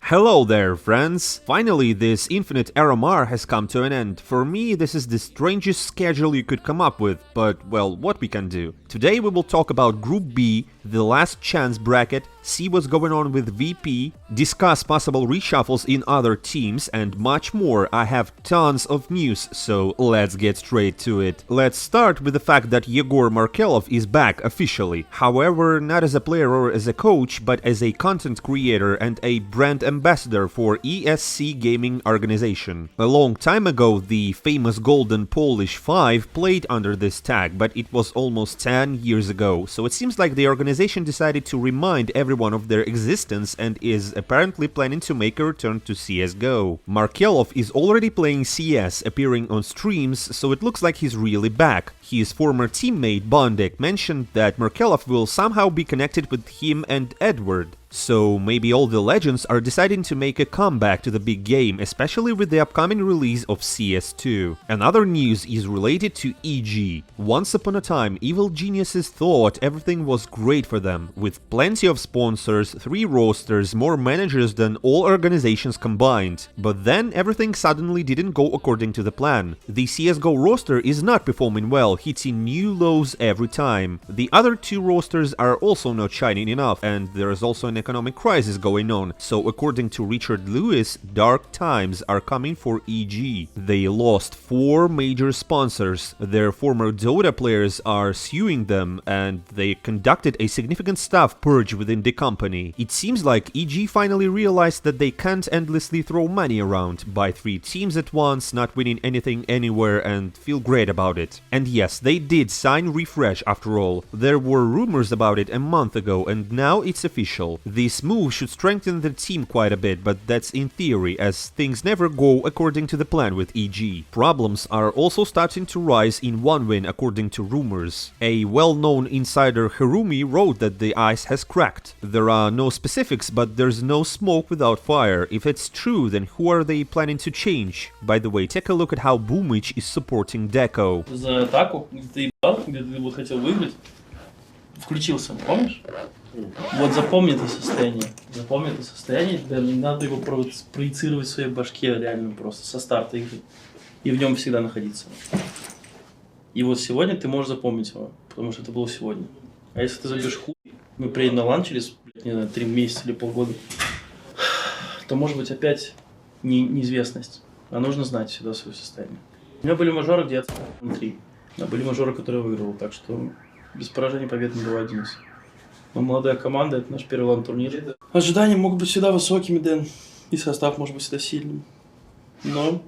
Hello there, friends! Finally, this infinite RMR has come to an end. For me, this is the strangest schedule you could come up with, but, well, what we can do. Today we will talk about Group B, the last chance bracket, see what's going on with VP, discuss possible reshuffles in other teams, and much more. I have tons of news, so let's get straight to it. Let's start with the fact that Yegor Markelov is back officially. However, not as a player or as a coach, but as a content creator and a brand ambassador for ESC Gaming Organization. A long time ago, the famous Golden Polish 5 played under this tag, but it was almost 10 years ago, so it seems like the organization decided to remind everyone of their existence and is apparently planning to make a return to CSGO. Markelov is already playing CS, appearing on streams, so it looks like he's really back. His former teammate Bondek mentioned that Markelov will somehow be connected with him and Edward. So maybe all the legends are deciding to make a comeback to the big game, especially with the upcoming release of CS2. Another news is related to EG. Once upon a time, evil geniuses thought everything was great for them, with plenty of sponsors, 3 rosters, more managers than all organizations combined. But then everything suddenly didn't go according to the plan. The CSGO roster is not performing well, hitting new lows every time. The other 2 rosters are also not shining enough, and there is also an economic crisis going on, so according to Richard Lewis, dark times are coming for EG. They lost 4 major sponsors, their former Dota players are suing them, and they conducted a significant staff purge within the company. It seems like EG finally realized that they can't endlessly throw money around, buy 3 teams at once, not winning anything anywhere, and feel great about it. And yes, they did sign Refresh after all. There were rumors about it a month ago, and now it's official. This move should strengthen the team quite a bit, but that's in theory, as things never go according to the plan with EG. Problems are also starting to rise in OneWin according to rumors. A well-known insider Harumi wrote that the ice has cracked. There are no specifics, but there's no smoke without fire. If it's true, then who are they planning to change? By the way, take a look at how Boombl4 is supporting Deco. За атаку, где ты ебал, где ты вот хотел выиграть, включился, помнишь? Вот запомни это состояние, да, не надо его проецировать в своей башке реально просто со старта игры и в нем всегда находиться. И вот сегодня ты можешь запомнить его, потому что это было сегодня. А если ты забьешь хуй, мы приедем на лан через, не знаю, 3 месяца или полгода, то может быть опять неизвестность. А нужно знать всегда свое состояние. У меня были мажоры, где я внутри, а были мажоры, которые выигрывал, так что без поражения побед не доводилось. Мы молодая команда, это наш первый лан-турнир. Ожидания могут быть всегда высокими, Дэн, и состав может быть всегда сильным. Но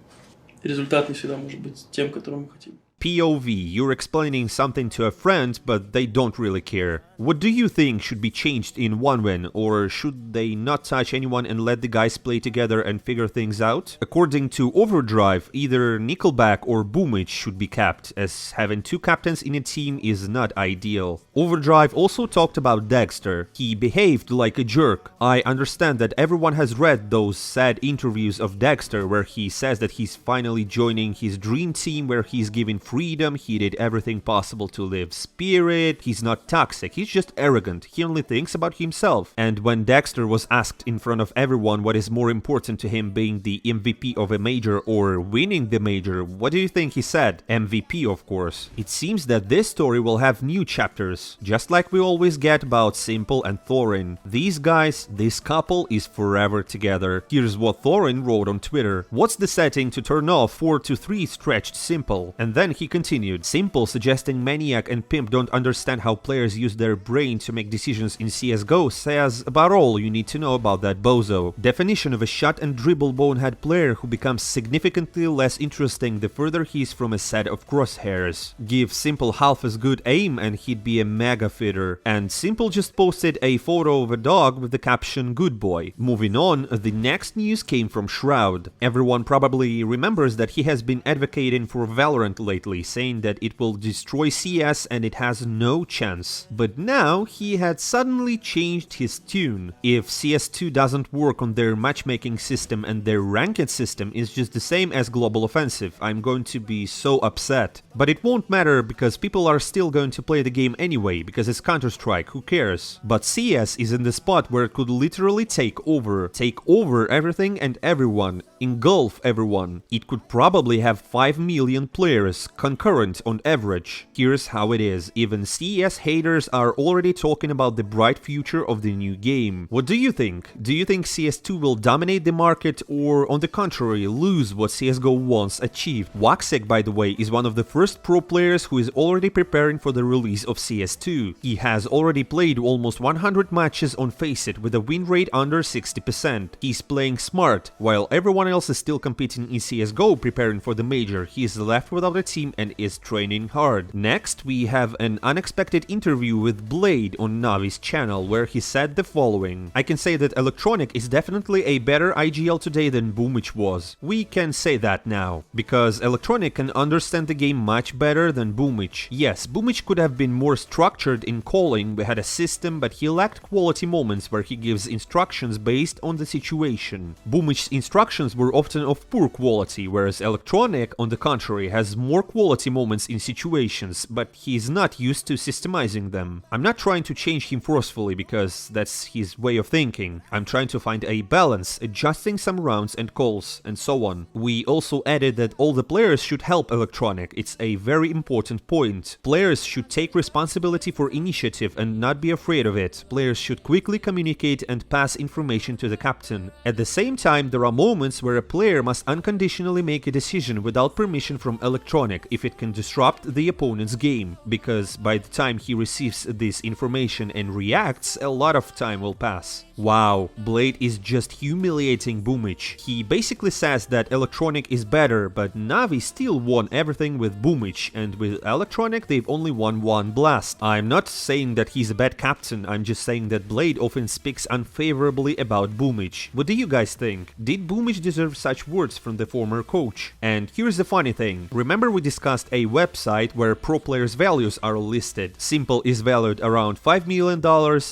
результат не всегда может быть тем, которым мы хотим. POV, you're explaining something to a friend, but they don't really care. What do you think should be changed in OneWin, or should they not touch anyone and let the guys play together and figure things out? According to Overdrive, either Nickelback or Boombl4 should be capped, as having 2 captains in a team is not ideal. Overdrive also talked about Dexter. He behaved like a jerk. I understand that everyone has read those sad interviews of Dexter where he says that he's finally joining his dream team where he's giving freedom, he did everything possible to live spirit, he's not toxic, he's just arrogant, he only thinks about himself. And when Dexter was asked in front of everyone what is more important to him, being the MVP of a major or winning the major, what do you think he said? MVP, of course. It seems that this story will have new chapters, just like we always get about Simple and Thorin. These guys, this couple is forever together. Here's what Thorin wrote on Twitter. What's the setting to turn off 4-3 stretched Simple? And then he continued, Simple suggesting Maniac and Pimp don't understand how players use their brain to make decisions in CSGO says about all you need to know about that bozo. Definition of a shot and dribble bonehead player who becomes significantly less interesting the further he's from a set of crosshairs. Give Simple half as good aim and he'd be a mega fitter. And Simple just posted a photo of a dog with the caption good boy. Moving on, the next news came from Shroud. Everyone probably remembers that he has been advocating for Valorant lately, explicitly, saying that it will destroy CS and it has no chance. But now he had suddenly changed his tune. If CS2 doesn't work on their matchmaking system and their ranked system is just the same as Global Offensive, I'm going to be so upset. But it won't matter because people are still going to play the game anyway, because it's Counter-Strike, who cares? But CS is in the spot where it could literally take over everything and everyone, engulf everyone. It could probably have 5 million players concurrent on average. Here's how it is, even CS haters are already talking about the bright future of the new game. What do you think? Do you think CS2 will dominate the market or, on the contrary, lose what CSGO once achieved? Waxek, by the way, is one of the first pro players who is already preparing for the release of CS2. He has already played almost 100 matches on Faceit with a win rate under 60%. He's playing smart, while everyone else is still competing in CSGO preparing for the major. He is left without a team and is training hard. Next, we have an unexpected interview with Blade on Navi's channel, where he said the following: I can say that Electronic is definitely a better IGL today than Boombl4 was. We can say that now, because Electronic can understand the game much better than Boombl4. Yes, Boombl4 could have been more structured in calling, we had a system, but he lacked quality moments where he gives instructions based on the situation. Boombl4's instructions were often of poor quality, whereas Electronic, on the contrary, has more quality moments in situations, but he is not used to systemizing them. I'm not trying to change him forcefully, because that's his way of thinking. I'm trying to find a balance, adjusting some rounds and calls, and so on. We also added that all the players should help Electronic. It's a very important point. Players should take responsibility for initiative and not be afraid of it. Players should quickly communicate and pass information to the captain. At the same time, there are moments where a player must unconditionally make a decision without permission from Electronic if it can disrupt the opponent's game, because by the time he receives this information and reacts, a lot of time will pass. Wow, Blade is just humiliating Boombl4. He basically says that Electronic is better, but Navi still won everything with Boombl4, and with Electronic they've only won one blast. I'm not saying that he's a bad captain, I'm just saying that Blade often speaks unfavorably about Boombl4. What do you guys think? Did Boombl4 deserve such words from the former coach? And here's the funny thing. Remember we discussed a website where pro players' values are listed. Simple is valued around $5 million,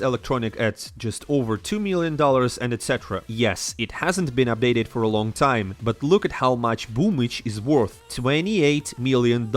Electronic at just over $2 million, and etc. Yes, it hasn't been updated for a long time, but look at how much Boombl4 is worth. $28 million.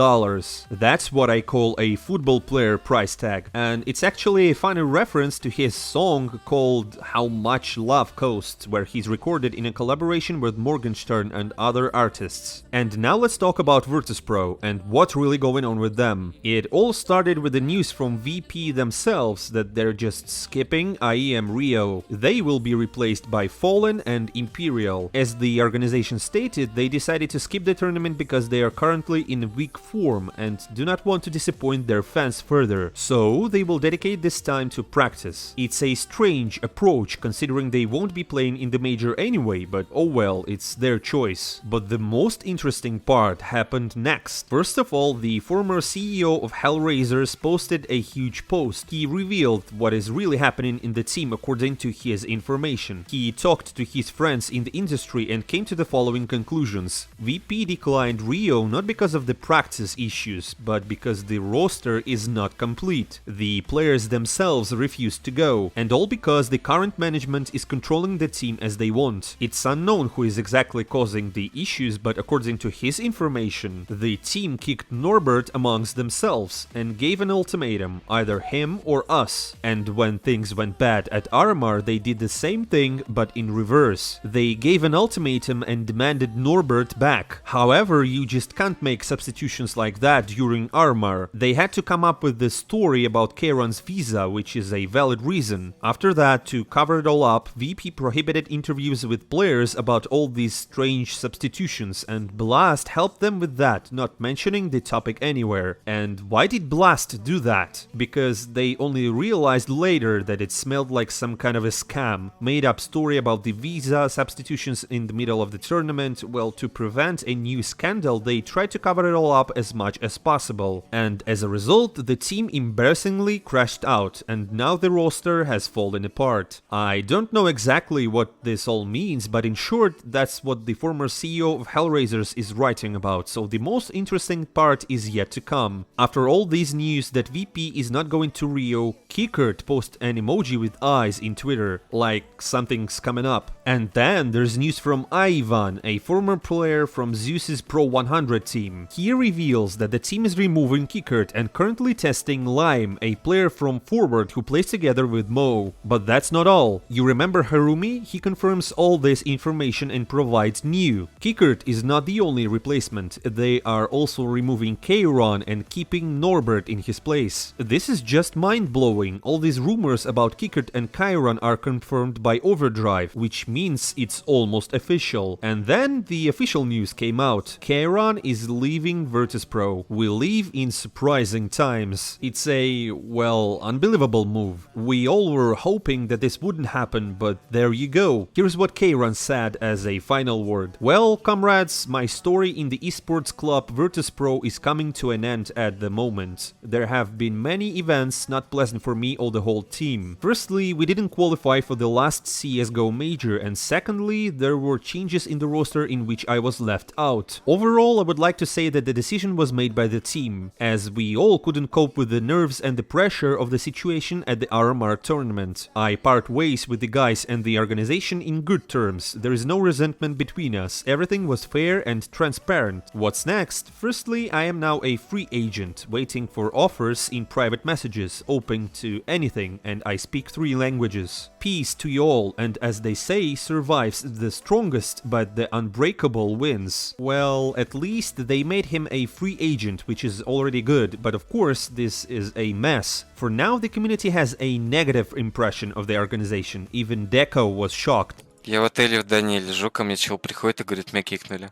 That's what I call a football player price tag. And it's actually a funny reference to his song called How Much Love Costs, where he's recorded in a collaboration with Morgenstern and other artists. And now let's talk about Virtus.pro and what's really going on with them. It all started with the news from VP themselves that they're just skipping IEM Rio. They will be replaced by Fallen and Imperial. As the organization stated, they decided to skip the tournament because they are currently in weak form and do not want to disappoint their fans further. So they will dedicate this time to practice. It's a strange approach considering they won't be playing in the major anyway, but oh well, it's their choice. But the most interesting part happened next. First of all, the former CEO of Hellraisers posted a huge post. He revealed what is really happening in the team according to his information. He talked to his friends in the industry and came to the following conclusions. VP declined Rio not because of the practice issues, but because the roster is not complete. The players themselves refused to go, and all because the current management is controlling the team as they want. It's unknown who is exactly causing the issues, but according to his information, the team kicked Norbert amongst themselves and gave an ultimatum, either him or us. And when things went bad at RMR, they did the same thing, but in reverse. They gave an ultimatum and demanded Norbert back. However, you just can't make substitutions like that during RMR. They had to come up with the story about Karon's visa, which is a valid reason. After that, to cover it all up, VP prohibited interviews with players about all these strange substitutions, and Blast helped them with that, not mentioning the topic anywhere. And why did Blast do that? Because they only realized later that it smelled like some kind of a scam, made up story about the visa substitutions in the middle of the tournament. Well, to prevent a new scandal, they tried to cover it all up as much as possible. And as a result, the team embarrassingly crashed out, and now the roster has fallen apart. I don't know exactly what this all means, but in short, that's what the former CEO of Hellraisers is writing about, so the most interesting part is yet to come. After all this news that VP is not going to Rio, Kickert posts an emoji with eyes in Twitter, like something's coming up. And then there's news from Ivan, a former player from Zeus's Pro 100 team. He reveals that the team is removing Kickert and currently testing Lime, a player from Forward who plays together with Mo. But that's not all. You remember Harumi? He confirms all this information and provides new. Kickert is not the only replacement. They are also removing Kayron and keeping Norbert in his place. This is just mind-blowing. All these rumors about Kickert and Kayron are confirmed by Overdrive, which means it's almost official. And then the official news came out. Kayron is leaving Virtus.pro. We live in surprising times. It's a, well, unbelievable move. We all were hoping that this wouldn't happen, but there you go. Here's what Kayron said as a final word. Well, comrades, my story in the esports club Virtus.pro is coming to an end at the moment. There have been many events not pleasant for me or the whole team. Firstly, we didn't qualify for the last CSGO major, and secondly, there were changes in the roster in which I was left out. Overall, I would like to say that the decision was made by the team, as we all couldn't cope with the nerves and the pressure of the situation at the RMR tournament. I part ways with the guys and the organization in good terms. There is no resentment between us. Everything was fair and transparent. What's next? Firstly, I am now a free agent, waiting for offers in private messages, open to anything, and I speak 3 languages. Peace to you all, and as they say, survives the strongest, but the unbreakable wins. Well, at least they made him a free agent, which is already good, but of course this is a mess. For now, the community has a negative impression of the organization. Even Deco was shocked. Я в отеле в Дании лежу, ко мне чел приходит и говорит, меня кикнули.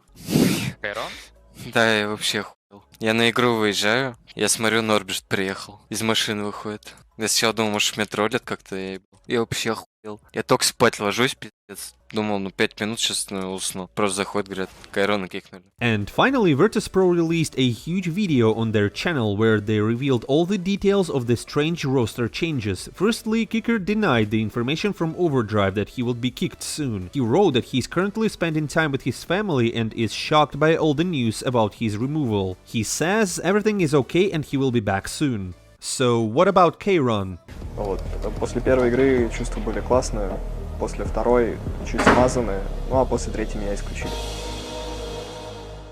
Кайрон? Да, я вообще охуел. Я на игру выезжаю, я смотрю, Норберт приехал. Из машины выходит. Я сначала думал, может, меня троллят как-то. Я вообще охуел. Я только спать ложусь, пиздец. Думал, 5 минут сейчас усну. Просто заходят, говорят, Кайрона кикнули. And finally, Virtus.pro released a huge video on their channel where they revealed all the details of the strange roster changes. Firstly, Kicker denied the information from Overdrive that he will be kicked soon. He wrote that he's currently spending time with his family and is shocked by all the news about his removal. He says everything is okay and he will be back soon. So, what about Kayron? Вот. После первой игры чувства были классные, после второй чуть смазанные, ну а после третьей меня исключили.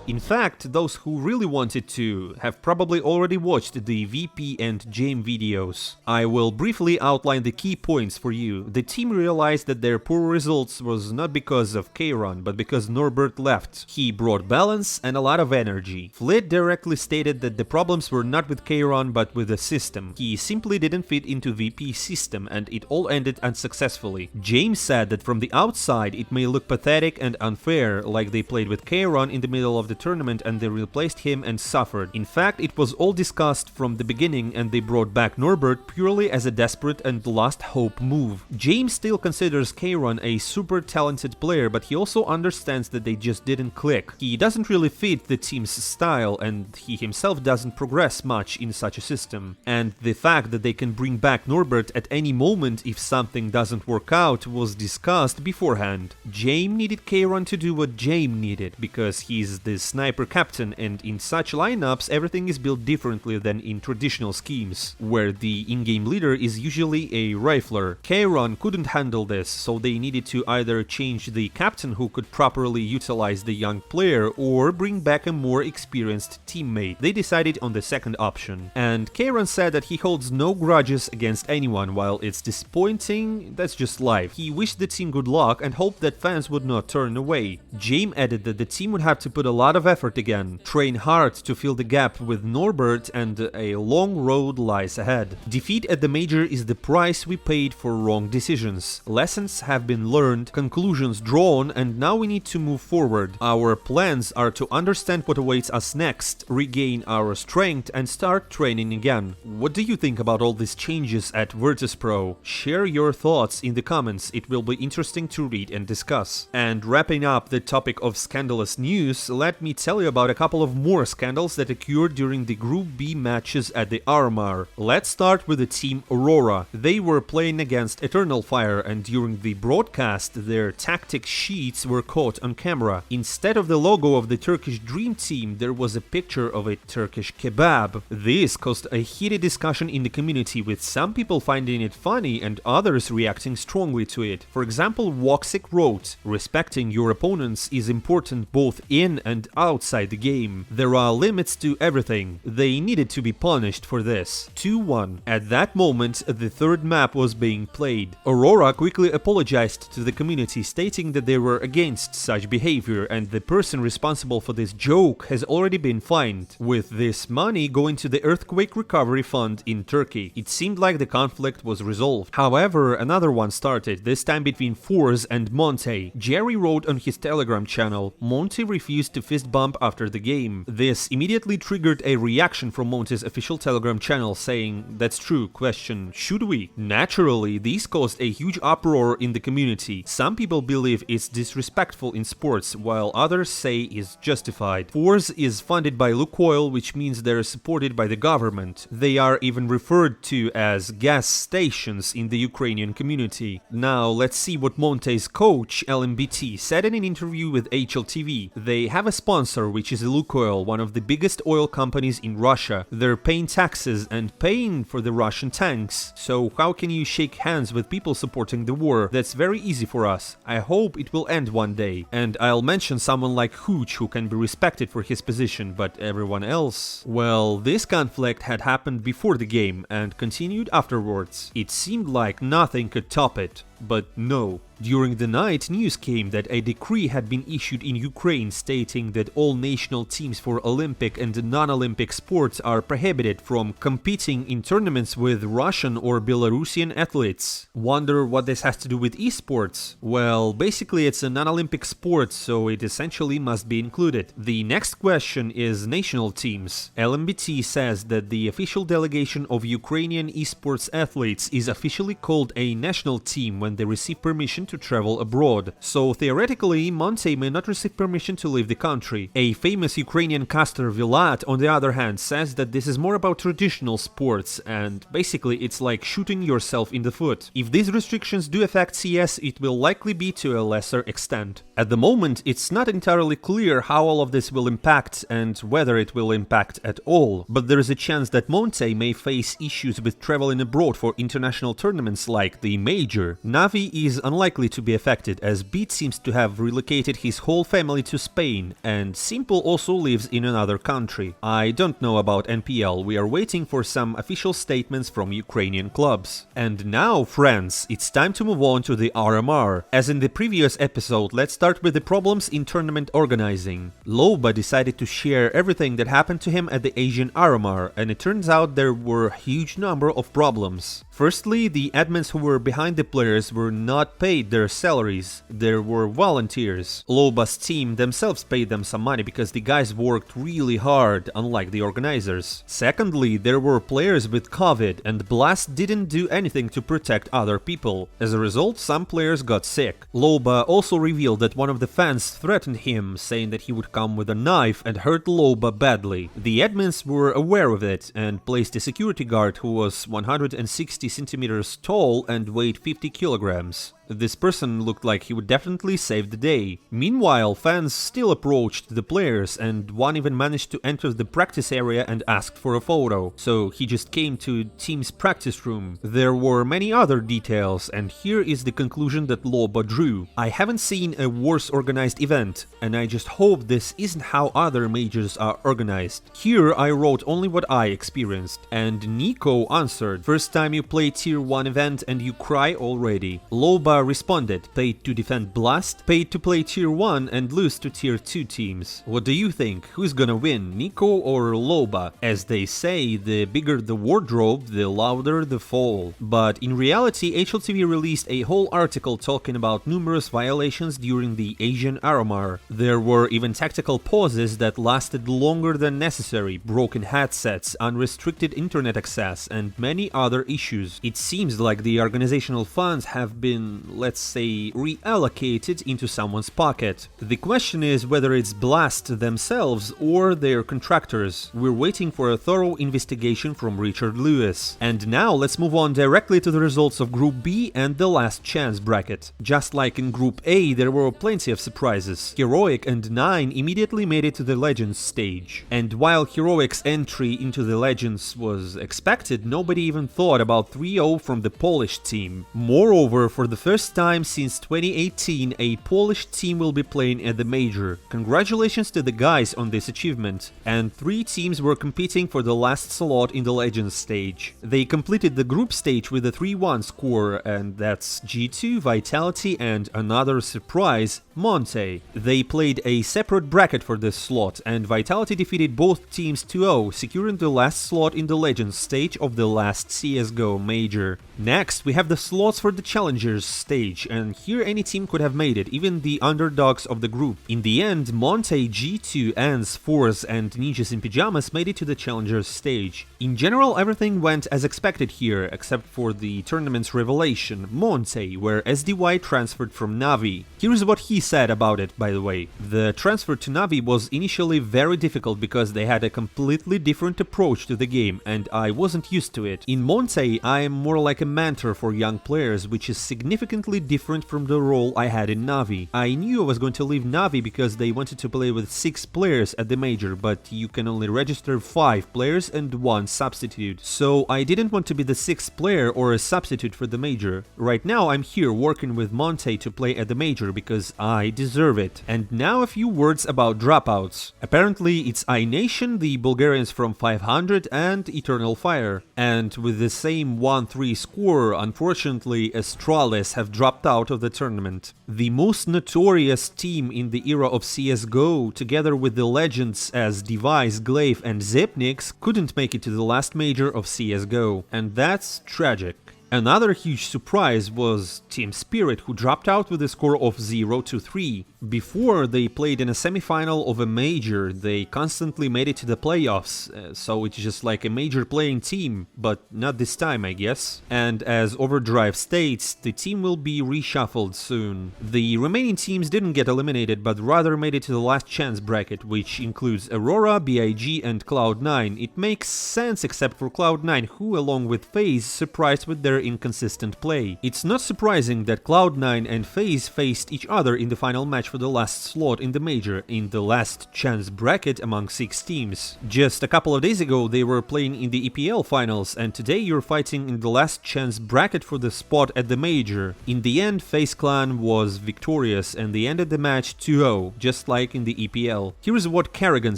In fact, those who really wanted to have probably already watched the VP and Jame videos. I will briefly outline the key points for you. The team realized that their poor results was not because of Kayron, but because Norbert left. He brought balance and a lot of energy. Flit directly stated that the problems were not with Kayron but with the system. He simply didn't fit into VP's system and it all ended unsuccessfully. James said that from the outside it may look pathetic and unfair, like they played with Kayron in the middle of the tournament and they replaced him and suffered. In fact, it was all discussed from the beginning and they brought back Norbert purely as a desperate and last hope move. James still considers Kayron a super talented player, but he also understands that they just didn't click. He doesn't really fit the team's style and he himself doesn't progress much in such a system. And the fact that they can bring back Norbert at any moment if something doesn't work out was discussed beforehand. James needed Kayron to do what James needed because he's the sniper captain, and in such lineups everything is built differently than in traditional schemes, where the in-game leader is usually a rifler. Kayron couldn't handle this, so they needed to either change the captain who could properly utilize the young player or bring back a more experienced teammate. They decided on the second option. And Kayron said that he holds no grudges against anyone. While it's disappointing, that's just life. He wished the team good luck and hoped that fans would not turn away. James added that the team would have to put a lot of effort again, train hard to fill the gap with Norbert, and a long road lies ahead. Defeat at the major is the price we paid for wrong decisions. Lessons have been learned, conclusions drawn, and now we need to move forward. Our plans are to understand what awaits us next, regain our strength, and start training again. What do you think about all these changes at Virtus.pro? Share your thoughts in the comments, it will be interesting to read and discuss. And wrapping up the topic of scandalous news, let me me tell you about a couple of more scandals that occurred during the Group B matches at the RMR. Let's start with the team Aurora. They were playing against Eternal Fire, and during the broadcast their tactic sheets were caught on camera. Instead of the logo of the Turkish Dream Team, there was a picture of a Turkish kebab. This caused a heated discussion in the community, with some people finding it funny and others reacting strongly to it. For example, Woxic wrote, "Respecting your opponents is important both in and outside the game. There are limits to everything. They needed to be punished for this." 2-1. At that moment, the third map was being played. Aurora quickly apologized to the community, stating that they were against such behavior and the person responsible for this joke has already been fined, with this money going to the Earthquake Recovery Fund in Turkey. It seemed like the conflict was resolved. However, another one started, this time between Force and Monte. Jerry wrote on his Telegram channel, "Monte refused to fist bump after the game." This immediately triggered a reaction from Monte's official Telegram channel saying, "That's true, question, should we?" Naturally, this caused a huge uproar in the community. Some people believe it's disrespectful in sports, while others say it's justified. Force is funded by Lukoil, which means they're supported by the government. They are even referred to as gas stations in the Ukrainian community. Now, let's see what Monte's coach, LMBT, said in an interview with HLTV. They have a sponsor, which is Lukoil, one of the biggest oil companies in Russia. They're paying taxes and paying for the Russian tanks. So how can you shake hands with people supporting the war? That's very easy for us. I hope it will end one day. And I'll mention someone like Hooch, who can be respected for his position, but everyone else... Well, this conflict had happened before the game and continued afterwards. It seemed like nothing could top it. But no. During the night, news came that a decree had been issued in Ukraine stating that all national teams for Olympic and non-Olympic sports are prohibited from competing in tournaments with Russian or Belarusian athletes. Wonder what this has to do with esports? Well, basically it's a non-Olympic sport, so it essentially must be included. The next question is national teams. LMBT says that the official delegation of Ukrainian esports athletes is officially called a national team when they receive permission to travel abroad. So theoretically, Monte may not receive permission to leave the country. A famous Ukrainian caster, B1ad, on the other hand, says that this is more about traditional sports and basically it's like shooting yourself in the foot. If these restrictions do affect CS, it will likely be to a lesser extent. At the moment, it's not entirely clear how all of this will impact and whether it will impact at all, but there is a chance that Monte may face issues with traveling abroad for international tournaments like the Major. Navi is unlikely to be affected, as Beat seems to have relocated his whole family to Spain, and Simple also lives in another country. I don't know about NPL, we are waiting for some official statements from Ukrainian clubs. And now, friends, it's time to move on to the RMR. As in the previous episode, let's start with the problems in tournament organizing. Loba decided to share everything that happened to him at the Asian RMR, and it turns out there were a huge number of problems. Firstly, the admins who were behind the players were not paid their salaries. There were volunteers. Loba's team themselves paid them some money because the guys worked really hard, unlike the organizers. Secondly, there were players with COVID, and Blast didn't do anything to protect other people. As a result, some players got sick. Loba also revealed that one of the fans threatened him, saying that he would come with a knife and hurt Loba badly. The admins were aware of it and placed a security guard who was 160 centimeters tall and weighed 50 kilograms. This person looked like he would definitely save the day. Meanwhile, fans still approached the players, and one even managed to enter the practice area and asked for a photo. So he just came to team's practice room. There were many other details, and here is the conclusion that Loba drew. I haven't seen a worse organized event, and I just hope this isn't how other majors are organized. Here I wrote only what I experienced, and Nico answered, "First time you play tier 1 event and you cry already." Loba responded, "Paid to defend Blast, paid to play tier 1 and lose to tier 2 teams. What do you think? Who's gonna win, Nico or Loba? As they say, the bigger the wardrobe, the louder the fall." But in reality, HLTV released a whole article talking about numerous violations during the Asian RMR. There were even tactical pauses that lasted longer than necessary, broken headsets, unrestricted internet access, and many other issues. It seems like the organizational funds have been let's say, reallocated into someone's pocket. The question is whether it's Blast themselves or their contractors. We're waiting for a thorough investigation from Richard Lewis. And now let's move on directly to the results of Group B and the last chance bracket. Just like in Group A, there were plenty of surprises. Heroic and 9 immediately made it to the Legends stage. And while Heroic's entry into the Legends was expected, nobody even thought about 3-0 from the Polish team. Moreover, for the first time since 2018, a Polish team will be playing at the Major. Congratulations to the guys on this achievement. And 3 teams were competing for the last slot in the Legends stage. They completed the group stage with a 3-1 score, and that's G2, Vitality, and another surprise, Monte. They played a separate bracket for this slot, and Vitality defeated both teams 2-0, securing the last slot in the Legends stage of the last CSGO Major. Next, we have the slots for the Challengers stage, and here any team could have made it, even the underdogs of the group. In the end, Monte, G2, Ans, Force, and Ninjas in Pyjamas made it to the Challengers stage. In general, everything went as expected here, except for the tournament's revelation, Monte, where SDY transferred from Navi. Here's what he said about it, by the way. The transfer to Navi was initially very difficult because they had a completely different approach to the game, and I wasn't used to it. In Monte, I am more like a mentor for young players, which is significantly different from the role I had in Navi. I knew I was going to leave Navi because they wanted to play with 6 players at the Major, but you can only register 5 players and 1 substitute. So I didn't want to be the 6th player or a substitute for the Major. Right now I'm here working with Monte to play at the Major because I deserve it. And now a few words about dropouts. Apparently it's iNation, the Bulgarians from 500, and Eternal Fire. And with the same 1-3 score, unfortunately Astralis have dropped out of the tournament. The most notorious team in the era of CSGO, together with the legends as Device, Glaive, and Zepnix, couldn't make it to the last Major of CSGO. And that's tragic. Another huge surprise was Team Spirit, who dropped out with a score of 0-3. Before they played in a semi-final of a Major, they constantly made it to the playoffs, so it's just like a Major playing team, but not this time, I guess. And as Overdrive states, the team will be reshuffled soon. The remaining teams didn't get eliminated, but rather made it to the last chance bracket, which includes Aurora, BIG, and Cloud9. It makes sense except for Cloud9, who, along with FaZe, surprised with their inconsistent play. It's not surprising that Cloud9 and FaZe faced each other in the final match for the last slot in the Major, in the last chance bracket among 6 teams. Just a couple of days ago they were playing in the EPL finals, and today you're fighting in the last chance bracket for the spot at the Major. In the end, FaZe Clan was victorious and they ended the match 2-0, just like in the EPL. Here's what Kerrigan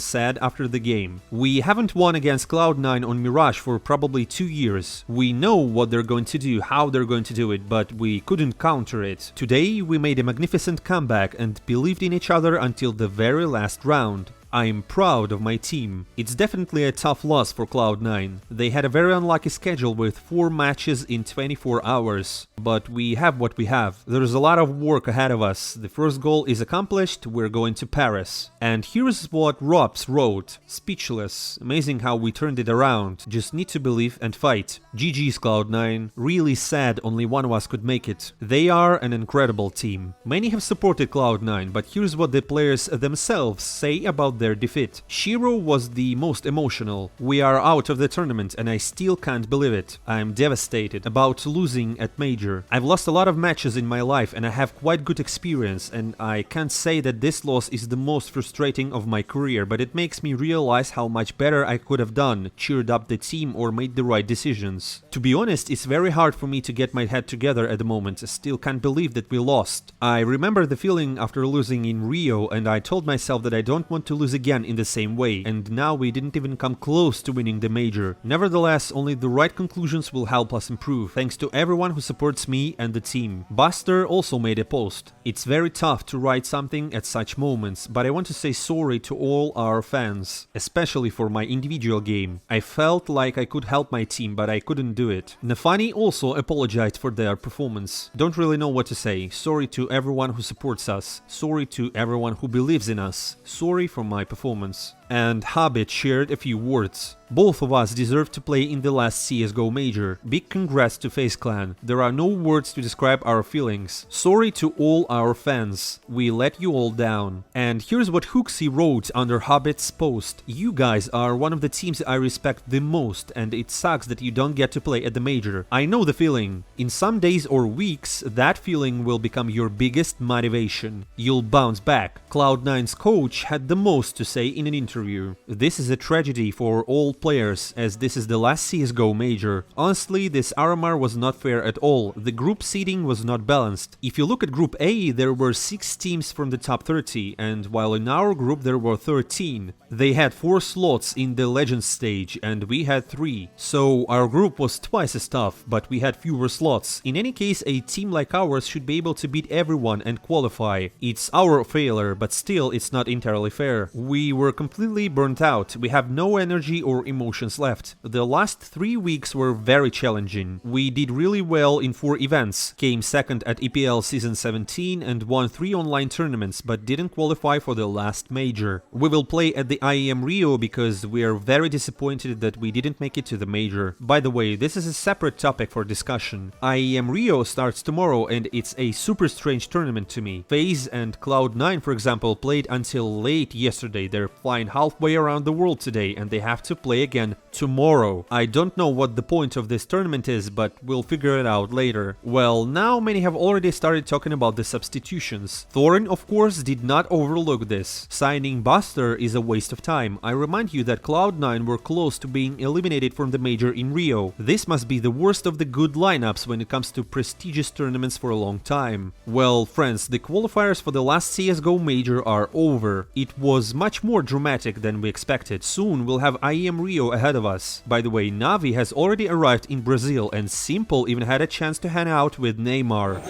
said after the game. "We haven't won against Cloud9 on Mirage for probably 2 years. We know what they're going to do, how they're going to do it, but we couldn't counter it. Today we made a magnificent comeback and believed in each other until the very last round. I'm proud of my team." It's definitely a tough loss for Cloud9. They had a very unlucky schedule with 4 matches in 24 hours. But we have what we have. There's a lot of work ahead of us. The first goal is accomplished, we're going to Paris. And here's what Robs wrote. "Speechless. Amazing how we turned it around. Just need to believe and fight. GG's Cloud9. Really sad only one of us could make it. They are an incredible team." Many have supported Cloud9, but here's what the players themselves say about their defeat. Shiro was the most emotional. "We are out of the tournament and I still can't believe it. I'm devastated about losing at Major. I've lost a lot of matches in my life and I have quite good experience, and I can't say that this loss is the most frustrating of my career, but it makes me realize how much better I could have done, cheered up the team or made the right decisions. To be honest, it's very hard for me to get my head together at the moment. I still can't believe that we lost. I remember the feeling after losing in Rio, and I told myself that I don't want to lose again in the same way, and now we didn't even come close to winning the Major. Nevertheless, only the right conclusions will help us improve. Thanks to everyone who supports me and the team." Buster also made a post. "It's very tough to write something at such moments, but I want to say sorry to all our fans, especially for my individual game. I felt like I could help my team, but I couldn't do it." Nafani also apologized for their performance. "Don't really know what to say. Sorry to everyone who supports us. Sorry to everyone who believes in us. Sorry for my performance." and Hobbit shared a few words. Both of us deserve to play in the last CSGO Major. Big congrats to FaZe Clan. There are no words to describe our feelings. Sorry to all our fans. We let you all down. And here's what Hooksy wrote under Hobbit's post. You guys are one of the teams I respect the most, and it sucks that you don't get to play at the Major. I know the feeling. In some days or weeks, that feeling will become your biggest motivation. You'll bounce back. Cloud9's coach had the most to say in an interview. This is a tragedy for all players, as this is the last CSGO Major. Honestly, this RMR was not fair at all. The group seeding was not balanced. If you look at Group A, there were 6 teams from the top 30, and while in our group there were 13. They had 4 slots in the Legends stage, and we had 3. So our group was twice as tough, but we had fewer slots. In any case, a team like ours should be able to beat everyone and qualify. It's our failure, but still it's not entirely fair. We were completely burnt out. We have no energy or emotions left. The last 3 weeks were very challenging. We did really well in 4 events, came second at EPL Season 17 and won 3 online tournaments, but didn't qualify for the last Major. We will play at the IEM Rio because we are very disappointed that we didn't make it to the Major. By the way, this is a separate topic for discussion. IEM Rio starts tomorrow and it's a super strange tournament to me. FaZe and Cloud9, for example, played until late yesterday. They're flying halfway around the world today and they have to play again tomorrow. I don't know what the point of this tournament is, but we'll figure it out later. Well, now many have already started talking about the substitutions. Thorin, of course, did not overlook this. Signing Buster is a waste of time. I remind you that Cloud9 were close to being eliminated from the Major in Rio. This must be the worst of the good lineups when it comes to prestigious tournaments for a long time. Well, friends, the qualifiers for the last CSGO Major are over. It was much more dramatic than we expected. Soon we'll have IEM Rio ahead of us. By the way, Navi has already arrived in Brazil and Simple even had a chance to hang out with Neymar.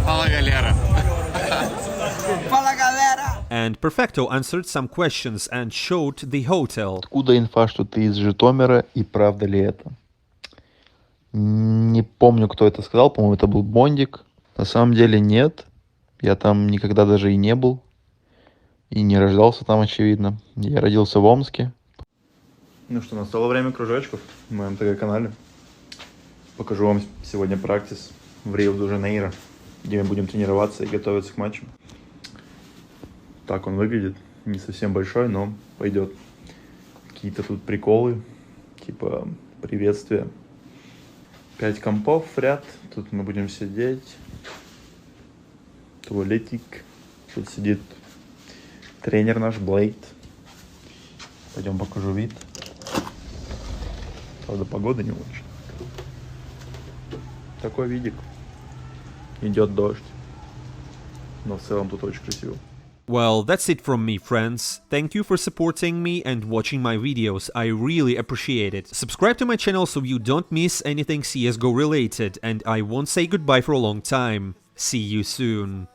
Fala, galera. Fala, galera! And Perfecto answered some questions and showed the hotel. Откуда инфа, что ты из Житомира, и правда ли это? Не помню, кто это сказал, по-моему, это был Бондик. На самом деле нет, я там никогда даже и не был, и не рождался там, очевидно. Я родился в Омске. Ну что, настало время кружочков в моем ТГ-канале. Покажу вам сегодня практис в Рио-де-Жанейро, где мы будем тренироваться и готовиться к матчу. Так он выглядит, не совсем большой, но пойдет. Какие-то тут приколы, типа приветствия. 5 компов в ряд, тут мы будем сидеть. Туалетик, тут сидит тренер наш, Блейд. Пойдем покажу вид. Правда, погода не очень. Такой видик. Идет дождь. Но в целом тут очень красиво. Well, that's it from me, friends. Thank you for supporting me and watching my videos. I really appreciate it. Subscribe to my channel so you don't miss anything CSGO related, and I won't say goodbye for a long time. See you soon.